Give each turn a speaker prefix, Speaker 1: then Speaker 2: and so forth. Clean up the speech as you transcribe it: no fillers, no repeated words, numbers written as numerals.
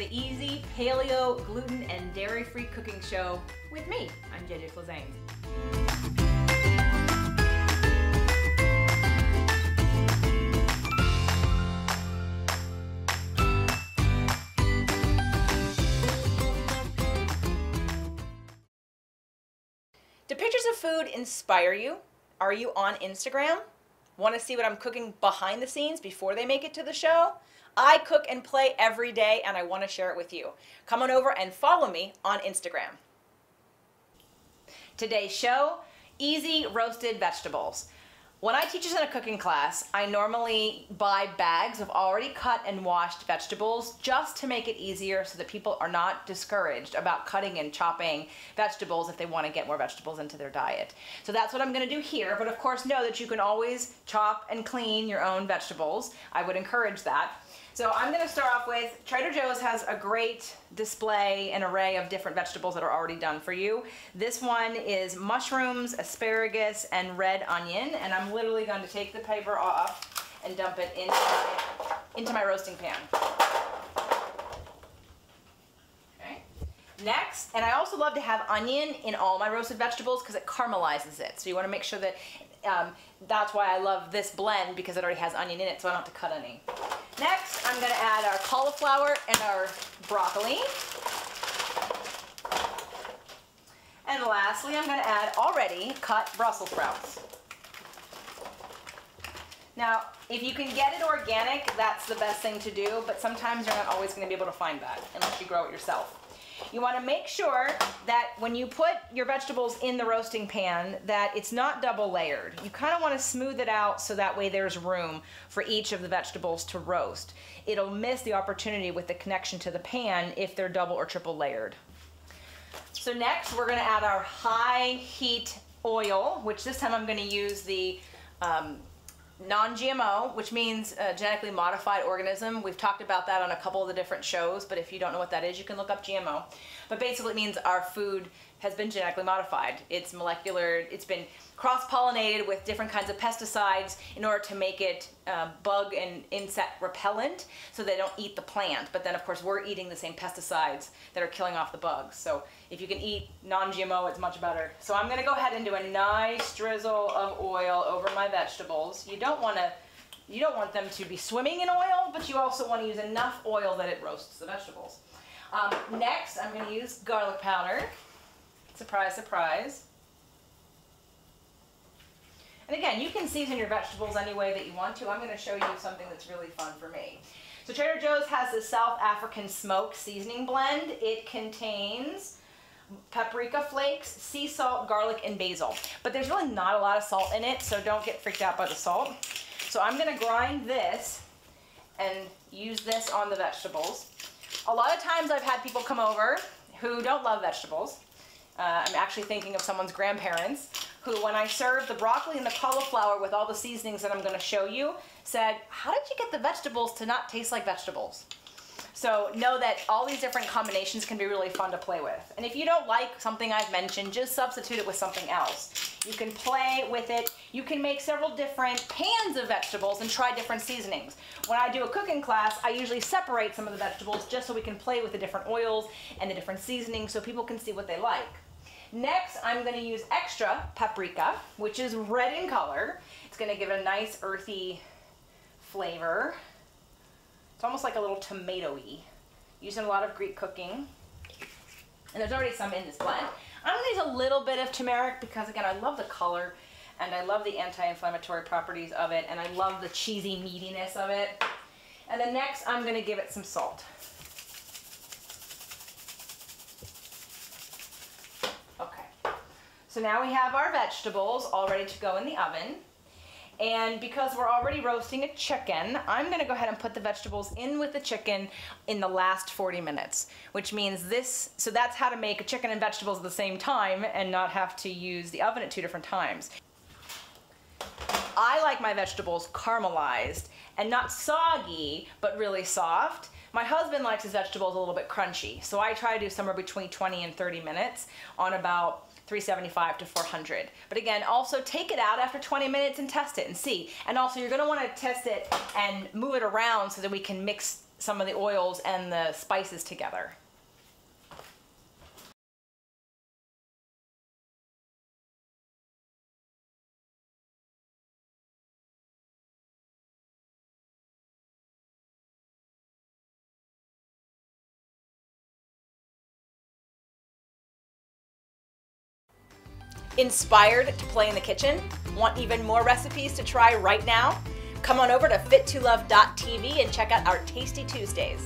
Speaker 1: the easy paleo, gluten, and dairy-free cooking show with me. I'm JJ Flizanes. Do pictures of food inspire you? Are you on Instagram? Want to see what I'm cooking behind the scenes before they make it to the show? I cook and play every day and I want to share it with you. Come on over and follow me on Instagram. Today's show, easy roasted vegetables. When I teach this in a cooking class, I normally buy bags of already cut and washed vegetables just to make it easier so that people are not discouraged about cutting and chopping vegetables if they want to get more vegetables into their diet. So that's what I'm going to do here, but of course know that you can always chop and clean your own vegetables. I would encourage that. So I'm going to start off with, Trader Joe's has a great display and array of different vegetables that are already done for you. This one is mushrooms, asparagus, and red onion, and I'm literally going to take the paper off and dump it into my roasting pan. Okay. Next, and I also love to have onion in all my roasted vegetables because it caramelizes it. So you want to make sure that that's why I love this blend, because it already has onion in it, so I don't have to cut any. Next, I'm going to add our cauliflower and our broccoli. And lastly, I'm going to add already cut Brussels sprouts. Now, if you can get it organic, that's the best thing to do, but sometimes you're not always going to be able to find that unless you grow it yourself. You want to make sure that when you put your vegetables in the roasting pan that it's not double layered. You kind of want to smooth it out so that way there's room for each of the vegetables to roast. It'll miss the opportunity with the connection to the pan if they're double or triple layered. So next we're going to add our high heat oil, which this time I'm going to use the non-GMO, which means genetically modified organism. We've talked about that on a couple of the different shows, but if you don't know what that is, you can look up GMO. But basically it means our food has been genetically modified. It's molecular, it's been cross-pollinated with different kinds of pesticides in order to make it bug and insect repellent so they don't eat the plant. But then of course we're eating the same pesticides that are killing off the bugs. So if you can eat non-GMO, it's much better. So I'm gonna go ahead and do a nice drizzle of oil over my vegetables. You don't want them to be swimming in oil, but you also want to use enough oil that it roasts the vegetables. Next, I'm going to use garlic powder. Surprise, surprise. And again, you can season your vegetables any way that you want to. I'm going to show you something that's really fun for me. So Trader Joe's has the South African smoked seasoning blend. It contains paprika flakes, sea salt, garlic, and basil. But there's really not a lot of salt in it, so don't get freaked out by the salt. So I'm going to grind this and use this on the vegetables. A lot of times I've had people come over who don't love vegetables. I'm actually thinking of someone's grandparents who, when I served the broccoli and the cauliflower with all the seasonings that I'm going to show you, said, "How did you get the vegetables to not taste like vegetables?" So know that all these different combinations can be really fun to play with. And if you don't like something I've mentioned, just substitute it with something else. You can play with it. You can make several different pans of vegetables and try different seasonings. When I do a cooking class, I usually separate some of the vegetables just so we can play with the different oils and the different seasonings so people can see what they like. Next, I'm going to use extra paprika, which is red in color. It's going to give a nice earthy flavor. It's almost like a little tomato-y. Using a lot of Greek cooking. And there's already some in this blend. I'm going to use a little bit of turmeric because, again, I love the color and I love the anti-inflammatory properties of it and I love the cheesy meatiness of it. And then next, I'm going to give it some salt. Okay. So now we have our vegetables all ready to go in the oven. And because we're already roasting a chicken, I'm going to go ahead and put the vegetables in with the chicken in the last 40 minutes, which means this, so that's how to make a chicken and vegetables at the same time and not have to use the oven at 2 different times. I like my vegetables caramelized and not soggy, but really soft. My husband likes his vegetables a little bit crunchy, so I try to do somewhere between 20 and 30 minutes on about 375 to 400. But again, also take it out after 20 minutes and test it and see. And also you're going to want to test it and move it around so that we can mix some of the oils and the spices together. Inspired to play in the kitchen? Want even more recipes to try right now? Come on over to fit2love.tv and check out our Tasty Tuesdays.